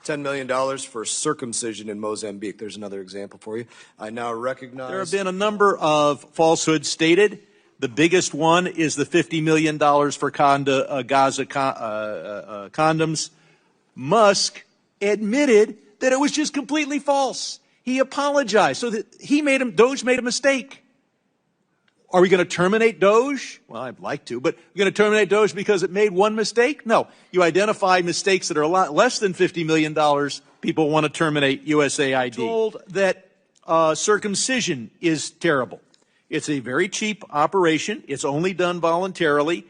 $10 million for circumcision in Mozambique. There's another example for you. I now recognize... There have been a number of falsehoods stated. The biggest one is the $50 million for Gaza condoms. Musk admitted that it was just completely false. He apologized. So that Doge made a mistake. Are we going to terminate Doge? Well, I'd like to, but we're going to terminate Doge because it made one mistake? No. You identify mistakes that are a lot less than $50 million. People want to terminate USAID. Told that circumcision is terrible. It's a very cheap operation. It's only done voluntarily.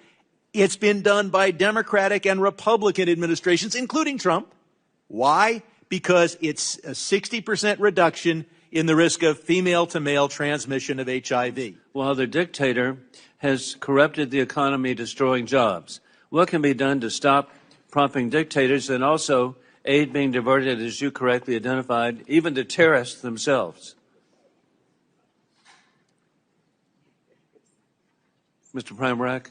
It's been done by Democratic and Republican administrations, including Trump. Why? Because it's a 60% reduction in the risk of female-to-male transmission of HIV. While the dictator has corrupted the economy, destroying jobs, what can be done to stop propping dictators and also aid being diverted, as you correctly identified, even to terrorists themselves? Mr. Primorac?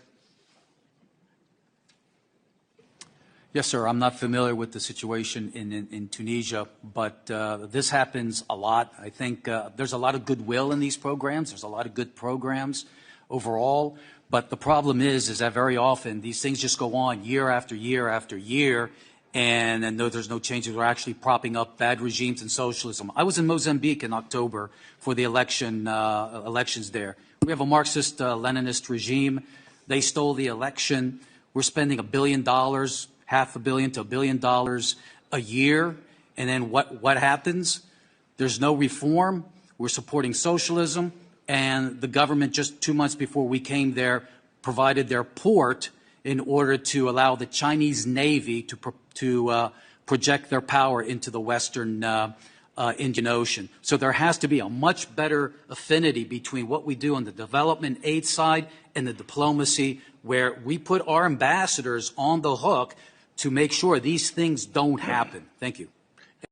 Yes, sir. I'm not familiar with the situation in Tunisia, but this happens a lot. I think there's a lot of goodwill in these programs. There's a lot of good programs overall. But the problem is that very often these things just go on year after year after year, and though there's no changes, we're actually propping up bad regimes and socialism. I was in Mozambique in October for the elections there. We have a Marxist-Leninist regime. They stole the election. We're spending $1 billion, $500 million to $1 billion a year. And then what happens? There's no reform. We're supporting socialism. And the government, just 2 months before we came there, provided their port in order to allow the Chinese Navy to project their power into the Western Indian Ocean. So there has to be a much better affinity between what we do on the development aid side and the diplomacy, where we put our ambassadors on the hook to make sure these things don't happen. Thank you.